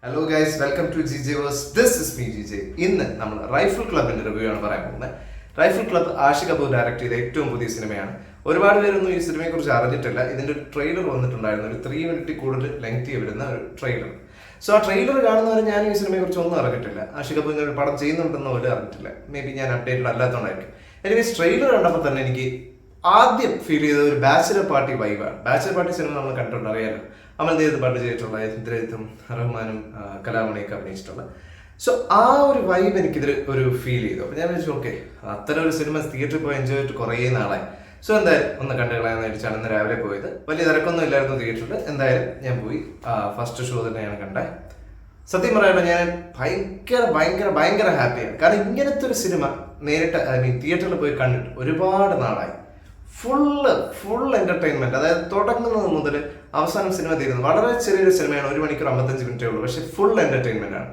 Hello guys, welcome to GJ verse. This is me GJ. ഇന്ന് നമ്മൾ rifle ക്ലബിന്റെ review ആണ് പറയാൻ പോകുന്നത്. Rifle club Aashiq Kapoor direct ചെയ്ത ഏറ്റവും പുതിയ സിനിമയാണ്. ഒരുപാട് പേരൊന്നും ഈ സിനിമയെ കുറിച്ച് അറിഞ്ഞിട്ടില്ല. ഇതിന്റെ ഒരു ട്രെയിലർ വന്നിട്ടുണ്ടായിരുന്നു, ഒരു 3 മിനിറ്റ് കൂടുതൽ ലെങ്തി വരുന്ന ഒരു ട്രെയിലർ. സോ ആ ട്രെയിലർ കാണുന്നവരെ ഞാൻ ഈ സിനിമയെ കുറിച്ച് ഒന്നും അറിഞ്ഞിട്ടില്ല. ആഷിഖ് കപൂർ ഒരു പടം ചെയ്യുന്നുണ്ടെന്ന് പോലും അറിഞ്ഞിട്ടില്ല. മേ ബി ഞാൻ അപ്ഡേറ്റഡ് അല്ലാത്തതുകൊണ്ടായിരിക്കും. എനിവേസ് ട്രെയിലർ കണ്ടപ്പോൾ തന്നെ എനിക്ക് ആദ്യം ഫീൽ ചെയ്ത ഒരു ബാച്ചിലർ പാർട്ടി വൈബാണ്. ബാച്ചിലർ പാർട്ടി സിനിമ നമ്മൾ കണ്ടിട്ടുണ്ട്, അറിയാലോ. അമൽദേവ് പാട്ട് ചെയ്തിട്ടുള്ള ഇന്ദ്രജിത്തും റഹ്മാനും കലാമണിയൊക്കെ അഭിനയിച്ചിട്ടുള്ള. സോ ആ ഒരു വൈബ് എനിക്കിതിൽ ഒരു ഫീൽ ചെയ്തു. അപ്പോൾ ഞാൻ വിളിച്ചു, ഓക്കെ, അത്തരം ഒരു സിനിമ തിയേറ്ററിൽ പോയി എൻജോയ് ചെയ്തിട്ട് കുറേ നാളായി. സോ എന്തായാലും ഒന്ന് കണ്ടു കളയാന്ന് വെച്ചാണ് ഇന്ന് രാവിലെ പോയത്. വലിയ തിരക്കൊന്നും ഇല്ലായിരുന്നു തിയേറ്ററിൽ. എന്തായാലും ഞാൻ പോയി ഫസ്റ്റ് ഷോ തന്നെയാണ് കണ്ടത്. സത്യം പറയാലോ, ഞാൻ ഭയങ്കര ഭയങ്കര ഭയങ്കര ഹാപ്പിയാണ്. കാരണം ഇങ്ങനത്തെ ഒരു സിനിമ നേരിട്ട് തിയേറ്ററിൽ പോയി കണ്ടിട്ട് ഒരുപാട് നാളായി. ഫുൾ എന്റർടൈൻമെന്റ്, അതായത് തുടങ്ങുന്നത് മുതൽ അവസാനം സിനിമ തീരുന്നത്. വളരെ ചെറിയൊരു സിനിമയാണ്, 1 മണിക്കൂർ 55 മിനിറ്റേ ഉള്ളൂ. പക്ഷെ ഫുൾ എന്റർടൈൻമെന്റ് ആണ്.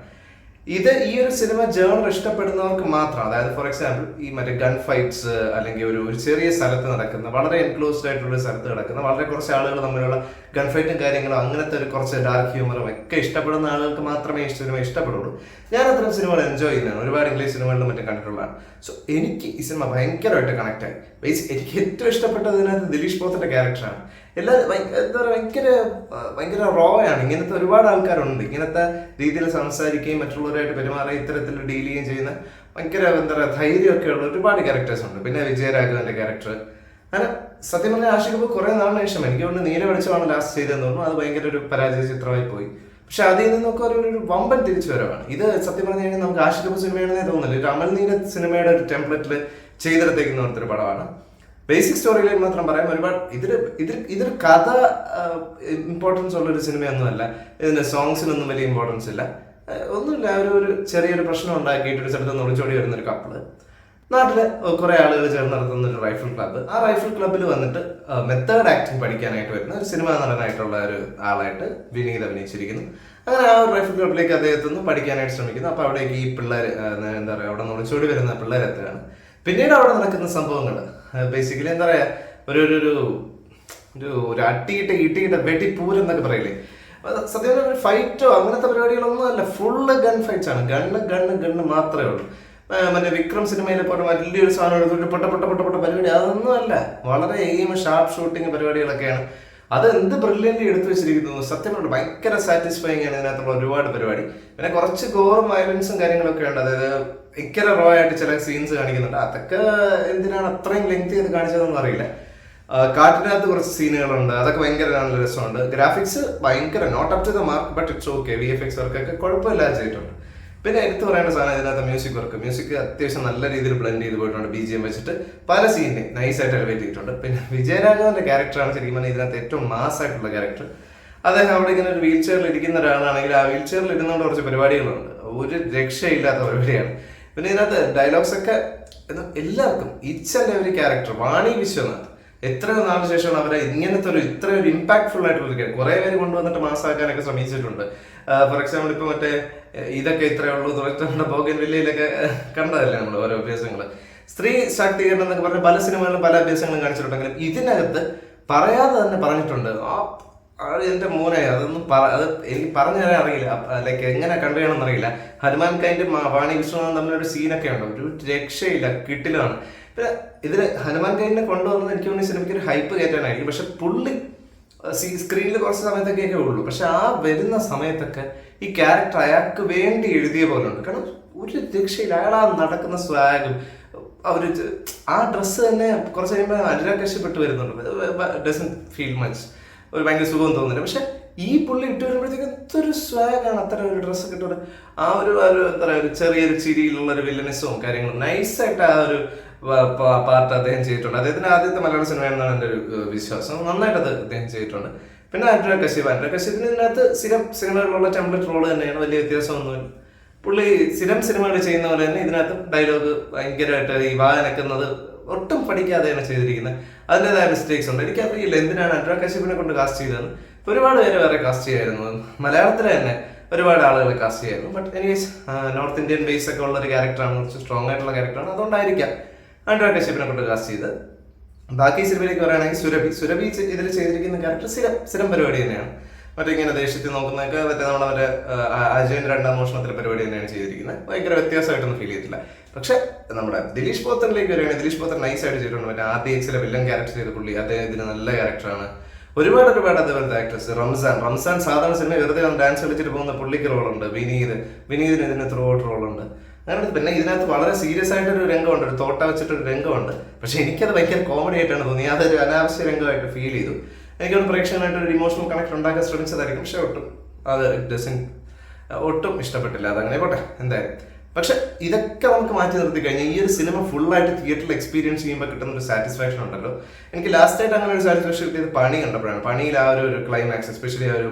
ഈ ഒരു സിനിമ ജേണർ ഇഷ്ടപ്പെടുന്നവർക്ക് മാത്രം, അതായത് ഫോർ എക്സാമ്പിൾ ഈ മറ്റേ ഗൺ ഫൈറ്റ്സ് അല്ലെങ്കിൽ ഒരു ചെറിയ സ്ഥലത്ത് നടക്കുന്ന, വളരെ എൻക്ലോസ്ഡ് ആയിട്ടുള്ള സ്ഥലത്ത് നടക്കുന്ന, വളരെ കുറച്ച് ആളുകൾ തമ്മിലുള്ള ഗൺ ഫൈറ്റും കാര്യങ്ങളും, അങ്ങനത്തെ ഒരു കുറച്ച് ഡാർക്ക് ഹ്യൂമറും ഒക്കെ ഇഷ്ടപ്പെടുന്ന ആളുകൾക്ക് മാത്രമേ ഈ സിനിമ ഇഷ്ടപ്പെടുള്ളൂ. ഞാൻ അത്തരം സിനിമകൾ എൻജോയ് ചെയ്യുന്നതാണ്. ഒരുപാട് ഇംഗ്ലീഷ് സിനിമകളിലും മറ്റും കണ്ടിട്ടുള്ളതാണ്. സോ എനിക്ക് ഈ സിനിമ ഭയങ്കരമായിട്ട് കണക്ട് ആയി. എനിക്ക് ഏറ്റവും ഇഷ്ടപ്പെട്ടത് ഇതിനകത്ത് ദിലീഷ് പോത്തന്റെ ക്യാരക്ടറാണ്. എല്ലാവരും എന്താ പറയുക, ഭയങ്കര റോ ആണ്. ഇങ്ങനത്തെ ഒരുപാട് ആൾക്കാരുണ്ട്, ഇങ്ങനത്തെ രീതിയിൽ സംസാരിക്കുകയും മറ്റുള്ളവരായിട്ട് പെരുമാറുകയും ഇത്തരത്തിൽ ഡീൽ ചെയ്യുകയും ചെയ്യുന്ന ഭയങ്കര എന്താ പറയുക ധൈര്യമൊക്കെ ഉള്ള ഒരുപാട് ക്യാരക്ടേഴ്സ് ഉണ്ട്. പിന്നെ വിജയരാഘവന്റെ ക്യാരക്ടർ, അങ്ങനെ സത്യം പറഞ്ഞാൽ ആഷിഖ് കപൂർ കുറെ നാളിന് ശേഷം, എനിക്ക് തോന്നുന്നു നീല വെളിച്ചമാണ് ലാസ്റ്റ് ചെയ്തതെന്ന് തോന്നുന്നു. അത് ഭയങ്കര ഒരു പരാജയ ചിത്രമായി പോയി. പക്ഷെ അതിൽ നിന്നൊക്കെ ഒരു വമ്പൻ തിരിച്ചു വരവാണ് ഇത്. സത്യം പറഞ്ഞു കഴിഞ്ഞാൽ നമുക്ക് ആഷിഖ് കപൂർ സിനിമയാണെന്നേ തോന്നുന്നില്ല. ഒരു അമൽ നീരദ് സിനിമയുടെ ഒരു ടെംപ്ലേറ്റിൽ ചെയ്തെടുത്തേക്കുന്ന ഒരു പടമാണ്. ബേസിക് സ്റ്റോറിയിലേക്ക് മാത്രം പറയാം. ഒരുപാട് ഇതൊരു കഥ ഇമ്പോർട്ടൻസ് ഉള്ള ഒരു സിനിമയൊന്നുമല്ല. ഇതിന്റെ സോങ്സിനൊന്നും വലിയ ഇമ്പോർട്ടൻസ് ഇല്ല, ഒന്നുമില്ല. ഒരു ചെറിയൊരു പ്രശ്നം ഉണ്ടാക്കിയിട്ട് ഒരു സ്ഥലത്ത് നിന്ന് ഒളിച്ചോടി വരുന്ന ഒരു കപ്പിള്, നാട്ടിലെ കുറെ ആളുകൾ ചേർന്ന് നടത്തുന്ന ഒരു റൈഫിൾ ക്ലബ്ബ്. ആ റൈഫിൾ ക്ലബ്ബിൽ വന്നിട്ട് മെത്തേഡ് ആക്ടിങ് പഠിക്കാനായിട്ട് വരുന്ന ഒരു സിനിമാ നടനായിട്ടുള്ള ഒരു ആളായിട്ട് വിനീത് അഭിനയിച്ചിരിക്കുന്നു. അങ്ങനെ ആ ഒരു റൈഫിൾ ക്ലബ്ബിലേക്ക് അദ്ദേഹത്തിന് പഠിക്കാനായിട്ട് ശ്രമിക്കുന്നു. അപ്പൊ അവിടേക്ക് ഈ പിള്ളേർ, എന്താ പറയുക, അവിടെ നിന്ന് ഒളിച്ചോടി വരുന്ന പിള്ളേരെത്തുകയാണ്. പിന്നീട് അവിടെ നടക്കുന്ന സംഭവങ്ങൾ ബേസിക്കലി എന്താ പറയാ, ഒരു അട്ടിയിട്ട് വെട്ടിപ്പൂരം എന്നൊക്കെ പറയില്ലേ. സത്യം പറഞ്ഞാൽ ഒരു ഫൈറ്റോ അങ്ങനത്തെ പരിപാടികളൊന്നും അല്ല. ഫുള്ള് ഗൺ ഫൈറ്റ്സ് ആണ്. ഗണ്ണ് മാത്രമേ ഉള്ളൂ. മറ്റേ വിക്രം സിനിമയിലെ പോലെ വലിയൊരു സാധനം എടുത്തിട്ട് പൊട്ട പരിപാടി അതൊന്നും അല്ല. വളരെ എയിം, ഷാർപ്പ് ഷൂട്ടിങ് പരിപാടികളൊക്കെയാണ്. അത് എന്ത് ബ്രില്യൻ്റ് എടുത്തു വെച്ചിരിക്കുന്നു. സത്യം പറഞ്ഞാൽ ഭയങ്കര സാറ്റിസ്ഫൈങ് ആണ് ഇതിനകത്തുള്ള ഒരുപാട് പരിപാടി. പിന്നെ കുറച്ച് ഗോറും വയലൻസും കാര്യങ്ങളൊക്കെ ഉണ്ട്. അതായത് ഭയങ്കര റോ ആയിട്ട് ചില സീൻസ് കാണിക്കുന്നുണ്ട്. അതൊക്കെ എന്തിനാണ് അത്രയും ലെങ്ത് ചെയ്ത് കാണിച്ചതെന്ന് അറിയില്ല. കാട്ടിനകത്ത് കുറച്ച് സീനുകളുണ്ട്, അതൊക്കെ ഭയങ്കര നല്ല രസമുണ്ട്. ഗ്രാഫിക്സ് ഭയങ്കര not up to the mark, but it's okay. VFX വർക്കൊക്കെ കുഴപ്പമില്ലാതെ ചെയ്തിട്ടുണ്ട്. പിന്നെ എടുത്തു പറയേണ്ട സാധനം ഇതിനകത്ത് മ്യൂസിക് അത്യാവശ്യം നല്ല രീതിയിൽ ബ്ലെൻഡ് ചെയ്ത് പോയിട്ടുണ്ട്. BGM വെച്ചിട്ട് പല സീനിനെ നൈസായിട്ട് എലിവേറ്റ് ചെയ്തിട്ടുണ്ട്. പിന്നെ വിജയരാഘവന്റെ ക്യാരക്ടറാണ് ശരിക്കും പറഞ്ഞാൽ ഇതിനകത്ത് ഏറ്റവും മാസ് ആയിട്ടുള്ള ക്യാരക്ടർ. അദ്ദേഹം അവിടെ ഇങ്ങനെ ഒരു വീൽ ചെയറിൽ ഇരിക്കുന്ന ഒരാളാണെങ്കിൽ ആ വീൽ ചെയറിൽ ഇരുന്നുകൊണ്ട് കുറച്ച് പരിപാടികളുണ്ട്. ഒരു രക്ഷയില്ലാത്ത പരിപാടിയാണ്. പിന്നെ ഇതിനകത്ത് ഡയലോഗ്സ് ഒക്കെ എല്ലാവർക്കും, ഈച്ച് ആൻഡ് എവരി ക്യാരക്ടർ. വാണി വിശ്വനാഥ് എത്രയോ നാളിന് ശേഷമാണ് അവരെ ഇങ്ങനത്തെ ഇത്രയൊരു ഇമ്പാക്ട്ഫുൾ ആയിട്ടുള്ള ഒരു കുറെ പേര് കൊണ്ടുവന്നിട്ട് മാസാക്കാനൊക്കെ ശ്രമിച്ചിട്ടുണ്ട്. ഫോർ എക്സാമ്പിൾ ഇപ്പൊ മറ്റേ ഇതൊക്കെ ഇത്രയേ ഉള്ളൂ ബോഗൻ വില്ലയിലൊക്കെ കണ്ടതല്ലേ നമ്മൾ ഓരോ അഭ്യാസങ്ങൾ. സ്ത്രീ ശാക്തീകരണം എന്നൊക്കെ പറഞ്ഞ പല സിനിമകളിലും പല അഭ്യാസങ്ങളും കാണിച്ചിട്ടുണ്ടെങ്കിലും ഇതിനകത്ത് പറയാതെ തന്നെ പറഞ്ഞിട്ടുണ്ട്. എന്റെ മോനെ അതൊന്നും അത് എനിക്ക് പറഞ്ഞു തരാൻ അറിയില്ല, ലൈക്ക് എങ്ങനെ കണ്ടുകയാണെന്ന് അറിയില്ല. ഹനുമാൻ കൈൻഡും വാണി വിശ്വനാഥും തമ്മിലൊരു സീനൊക്കെ ഉണ്ട്, ഒരു രക്ഷയില്ല, കിട്ടിലാണ്. പിന്നെ ഇതിൽ ഹനുമാൻ കൈൻഡിനെ കൊണ്ടുവന്നത് എനിക്ക് തോന്നുന്നു സിനിമയ്ക്ക് ഒരു ഹൈപ്പ് കയറ്റാനായിരിക്കും. പക്ഷെ പുള്ളി സ്ക്രീനിൽ കുറച്ച് സമയത്തൊക്കെ ഉള്ളൂ. പക്ഷെ ആ വരുന്ന സമയത്തൊക്കെ ഈ ക്യാരക്ടർ അയാൾക്ക് വേണ്ടി എഴുതിയ പോലെ ഉണ്ട്. കാരണം ഒരു രക്ഷയില്ല. അയാൾ ആ നടക്കുന്ന സ്വാഗും ആ ഡ്രസ്സ് തന്നെ കുറച്ച് കഴിയുമ്പോൾ അനുരാഗ് കശ്യപ്പെട്ട് വരുന്നുണ്ട്. ഡസൻ ഫീൽ മച്ച്, ഒരു ഭയങ്കര സുഖം തോന്നുന്നില്ല. പക്ഷെ ഈ പുള്ളി ഇട്ട് വരുമ്പോഴത്തേക്ക് എന്തൊരു സ്വാഗാണ് അത്തരം ഒരു ഡ്രസ്സ് കിട്ടുന്നത്. ആ ഒരു എന്താ പറയുക, ഒരു ചെറിയൊരു ചിരിയിലുള്ള ഒരു വില്ലനിസവും കാര്യങ്ങളും നൈസായിട്ട് ആ ഒരു പാർട്ട് അദ്ദേഹം ചെയ്തിട്ടുണ്ട്. അദ്ദേഹത്തിന്റെ ആദ്യത്തെ മലയാള സിനിമയാണെന്നാണ് എൻ്റെ ഒരു വിശ്വാസം. നന്നായിട്ട് അത് അദ്ദേഹം ചെയ്തിട്ടുണ്ട്. പിന്നെ അനുരാഗ് കശ്യപിന് ഇതിനകത്ത് സ്ഥിരം സിനിമകളിലുള്ള ടെംപ്ലേറ്റ് റോള് തന്നെയാണ്, വലിയ വ്യത്യാസമൊന്നുമില്ല. പുള്ളി സ്ഥിരം സിനിമകൾ ചെയ്യുന്ന പോലെ തന്നെ ഇതിനകത്ത് ഡയലോഗ് ഭയങ്കരമായിട്ട് ഈ വായനക്കുന്നത് ഒട്ടും പഠിക്കാതെയാണ് ചെയ്തിരിക്കുന്നത്. അതിൻ്റെതായ മിസ്റ്റേക്സ് ഉണ്ട്. എനിക്കറിയില്ല എന്തിനാണ് അനുരാഗ് കശ്യപിനെ കൊണ്ട് കാസ്റ്റ് ചെയ്തത്. ഒരുപാട് പേര് വേറെ കാസ്റ്റ് ചെയ്യായിരുന്നു. മലയാളത്തിൽ തന്നെ ഒരുപാട് ആളുകൾ കാസ്റ്റ് ചെയ്യായിരുന്നു. But anyways north Indian base ഒക്കെ ഉള്ള ഒരു ക്യാരക്ടറാണ്, കുറച്ച് സ്ട്രോങ് ആയിട്ടുള്ള ക്യാരക്ടറാണ്. അതുകൊണ്ടായിരിക്കാം അനുരാഗ് കശ്യപിനെ കൊണ്ട് കാസ്റ്റ് ചെയ്ത്. ബാക്കി സിനിമയിലേക്ക് പറയുകയാണെങ്കിൽ സുരഭി ഇതിൽ ചെയ്തിരിക്കുന്ന ക്യാരക്ടർ സ്ഥിരം പരിപാടി തന്നെയാണ്. മറ്റേ ഇങ്ങനെ ദേഷ്യത്തിൽ നോക്കുന്നതൊക്കെ മറ്റേ നമ്മുടെ അജയന്റെ രണ്ടാം മോഷണത്തിലെ പരിപാടി തന്നെയാണ് ചെയ്തിരിക്കുന്നത്. ഭയങ്കര വ്യത്യാസമായിട്ടൊന്നും ഫീൽ ചെയ്തിട്ടില്ല. പക്ഷെ നമ്മുടെ ദിലീഷ് പോത്തനിലേക്ക് വരികയാണെങ്കിൽ ദിലീഷ് പോത്തൻ നൈസ് ആയിട്ട് ചെയ്തിട്ടുണ്ട്. മറ്റേ ആദ്യം വില്ലൻ ക്യാരക്ടർ ചെയ്ത പുള്ളി അദ്ദേഹത്തിന് നല്ല ക്യാരക്ടറാണ്. ഒരുപാട് അതേപോലത്തെ ആക്ടേഴ്സ്. റംസാൻ സാധാരണ സിനിമ വെറുതെ ഡാൻസ് കളിച്ചിട്ട് പോകുന്ന പുള്ളിക്ക് റോളുണ്ട്. വിനീതിന് ഇതിന് ത്രൂ ഔട്ട് റോളുണ്ട്. അങ്ങനെ പിന്നെ ഇതിനകത്ത് വളരെ സീരിയസ് ആയിട്ടൊരു രംഗമുണ്ട്, ഒരു തോട്ട വെച്ചിട്ടൊരു രംഗമുണ്ട്. പക്ഷെ എനിക്കത് ഭയങ്കര കോമഡി ആയിട്ടാണ് തോന്നി. അതൊരു അനാവശ്യ രംഗമായിട്ട് ഫീൽ ചെയ്തു. എനിക്കൊരു പ്രേക്ഷകനായിട്ട് ഒരു ഇമോഷണൽ കണക്ട് ഉണ്ടാക്കാൻ ശ്രമിച്ചതായിരിക്കും. പക്ഷെ ഒട്ടും ഇഷ്ടപ്പെട്ടില്ല. അതങ്ങനെ പോട്ടെ എന്തായാലും. പക്ഷെ ഇതൊക്കെ നമുക്ക് മാറ്റി നിർത്തി കഴിഞ്ഞാൽ ഈ ഒരു സിനിമ ഫുള്ളായിട്ട് തിയേറ്ററിൽ എക്സ്പീരിയൻസ് ചെയ്യുമ്പോൾ കിട്ടുന്ന ഒരു സാറ്റിസ്ഫാക്ഷൻ ഉണ്ടല്ലോ. എനിക്ക് ലാസ്റ്റ് ആയിട്ട് അങ്ങനെ ഒരു സാറ്റിസ്ഫാക്ഷൻ കിട്ടിയത് പണി കണ്ടപ്പോഴാണ്. പണിയിൽ ആ ഒരു ക്ലൈമാക്സ്, എസ്പെഷ്യലി ആ ഒരു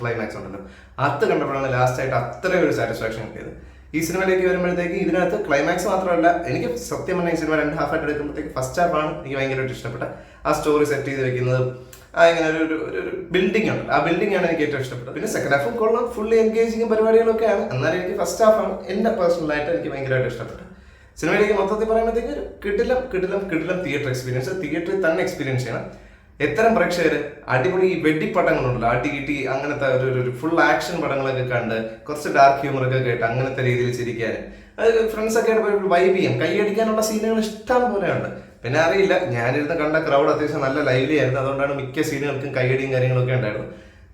ക്ലൈമാക്സ് ഉണ്ടല്ലോ, അത് കണ്ടപ്പോഴാണ് ലാസ്റ്റ് ആയിട്ട് അത്രയും ഒരു സാറ്റിസ്ഫാക്ഷൻ കിട്ടിയത്. ഈ സിനിമയിലേക്ക് വരുമ്പോഴത്തേക്ക് ഇതിനകത്ത് ക്ലൈമാക്സ് മാത്രമല്ല, എനിക്ക് സത്യം പറഞ്ഞാൽ ഈ സിനിമ 2 ഹാഫ് ആയിട്ട് എടുക്കുമ്പോഴത്തേക്ക് ഫസ്റ്റ് ഹാഫാണ് എനിക്ക് ഭയങ്കരമായിട്ട് ഇഷ്ടപ്പെട്ട. ആ സ്റ്റോറി സെറ്റ് ചെയ്ത് വെക്കുന്നത്, ഇങ്ങനെ ഒരു ബിൽഡിംഗ് ഉണ്ട്, ആ ബിൽഡിംഗ് ആണ് എനിക്ക് ഏറ്റവും ഇഷ്ടപ്പെട്ടത്. പിന്നെ സെക്കൻഡ് ഹാഫും കൊള്ളാം, ഫുള്ളി എൻഗേജിങ് പരിപാടികളൊക്കെയാണ്. എന്നാലും എനിക്ക് ഫസ്റ്റ് ഹാഫാണ് എന്റെ പേഴ്സണലായിട്ട് എനിക്ക് ഭയങ്കരമായിട്ട് ഇഷ്ടപ്പെട്ടത്. സിനിമയിലേക്ക് മൊത്തത്തിൽ പറയുമ്പോഴത്തേക്ക് ഒരു കിടിലം തിയേറ്റർ എക്സ്പീരിയൻസ്, തിയേറ്ററിൽ തന്നെ എക്സ്പീരിയൻസ് ചെയ്യണം. എത്തരം പ്രേക്ഷകർ അടിപൊളി ഈ വെടിപ്പടങ്ങളുണ്ടല്ലോ, അടികിട്ടി അങ്ങനത്തെ ഒരു ഫുൾ ആക്ഷൻ പടങ്ങളൊക്കെ കണ്ട് കുറച്ച് ഡാർക്ക് ഹ്യൂമറൊക്കെ കേട്ട് അങ്ങനത്തെ രീതിയിൽ ചിരിക്കാൻ, ഫ്രണ്ട്സൊക്കെ ആയിട്ട് വൈബ് ചെയ്യാം, കൈയടിക്കാനുള്ള സീനുകൾ ഇഷ്ടം പോലെയുണ്ട്. പിന്നെ അറിയില്ല, ഞാനിരുന്ന് കണ്ട ക്രൗഡ് അത്യാവശ്യം നല്ല ലൈവ്ലി ആയിരുന്നു. അതുകൊണ്ടാണ് മിക്ക സീനുകൾക്കും കൈയടിയും കാര്യങ്ങളൊക്കെ ഉണ്ടായിരുന്നു.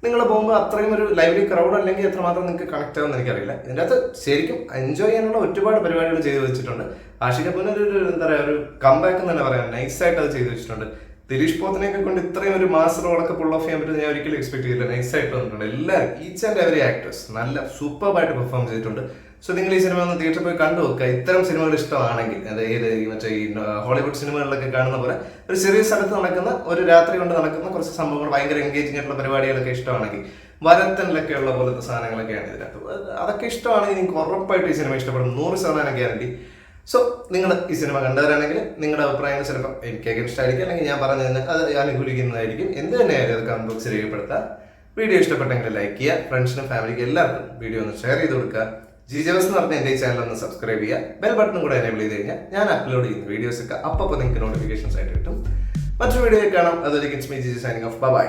നിങ്ങൾ പോകുമ്പോൾ അത്രയും ഒരു ലൈവ്ലി ക്രൗഡ് അല്ലെങ്കിൽ എത്രമാത്രം നിങ്ങൾക്ക് കണക്ട് ആവുമെന്ന് എനിക്കറിയില്ല. ഇതിൻ്റെ അകത്ത് ശരിക്കും എൻജോയ് ചെയ്യാനുള്ള ഒരുപാട് പരിപാടികൾ ചെയ്തു വെച്ചിട്ടുണ്ട്. ആഷിഖ് കപൂറിന് എന്താ പറയുക, ഒരു കംബാക്ക് എന്ന് തന്നെ പറയാം, നൈസായിട്ട് അത് ചെയ്തു വെച്ചിട്ടുണ്ട്. ദിലീഷ് പോത്തനെയൊക്കെ കൊണ്ട് ഇത്രയും ഒരു മാസ് റോളൊക്കെ പുൾ ഓഫ് ചെയ്യാൻ പറ്റും ഞാൻ ഒരിക്കലും എക്സ്പെക്ട് ചെയ്തില്ല. നൈസായിട്ട് വന്നിട്ടുണ്ട്. എല്ലാവരും ഈച്ച് ആൻഡ് എവറി ആക്ടേഴ്സ് നല്ല സൂപ്പർബായിട്ട് പെർഫോം ചെയ്തിട്ടുണ്ട്. സോ നിങ്ങൾ ഈ സിനിമ ഒന്ന് തിയേറ്ററിൽ പോയി കണ്ടു നോക്കുക. ഇത്തരം സിനിമകൾ ഇഷ്ടമാണെങ്കിൽ, അതായത് മറ്റേ ഈ ഹോളിവുഡ് സിനിമകളിലൊക്കെ കാണുന്ന പോലെ ഒരു ചെറിയ സ്ഥലത്ത് നടക്കുന്ന, ഒരു രാത്രി കൊണ്ട് നടക്കുന്ന കുറച്ച് സംഭവങ്ങൾ, ഭയങ്കര എൻഗേജിംഗ് ആയിട്ടുള്ള പരിപാടികളൊക്കെ ഇഷ്ടമാണെങ്കിൽ, വരത്തനിലൊക്കെ ഉള്ള പോലത്തെ സാധനങ്ങളൊക്കെയാണ് ഇതിനകത്ത്. അതൊക്കെ ഇഷ്ടമാണെങ്കിൽ നിങ്ങൾക്ക് ഉറപ്പായിട്ട് ഈ സിനിമ ഇഷ്ടപ്പെടും, 100% ഗ്യാരണ്ടി. സോ നിങ്ങൾ ഈ സിനിമ കണ്ടവരാണെങ്കിൽ നിങ്ങളുടെ അഭിപ്രായങ്ങൾ ചിലപ്പോൾ എനിക്ക് അഗൻസ്റ്റ് ആയിരിക്കും, അല്ലെങ്കിൽ ഞാൻ പറഞ്ഞതിന് അത് അനുകൂലിക്കുന്നതായിരിക്കും. എന്ത് തന്നെയായാലും അത് കമന്റ് ബോക്സിൽ രേഖപ്പെടുത്തുക. വീഡിയോ ഇഷ്ടപ്പെട്ടെങ്കിൽ ലൈക്ക് ചെയ്യുക, ഫ്രണ്ട്സിനും ഫാമിലിക്കും എല്ലാവർക്കും വീഡിയോ ഒന്ന് ഷെയർ ചെയ്ത് കൊടുക്കുക. ജിജവസ് എന്ന് പറഞ്ഞ എൻ്റെ ഈ ചാനൽ ഒന്ന് സബ്സ്ക്രൈബ് ചെയ്യുക. ബെൽ ബട്ടണും കൂടെ എനേബിൾ ചെയ്ത് കഴിഞ്ഞാൽ ഞാൻ അപ്ലോഡ് ചെയ്യുന്ന വീഡിയോസൊക്കെ അപ്പോൾ നിങ്ങൾക്ക് നോട്ടിഫിക്കേഷൻസ് ആയിട്ട് കിട്ടും. മറ്റൊരു വീഡിയോ കാണാം. അതൊരിക്കൽ me Jiji signing off. By.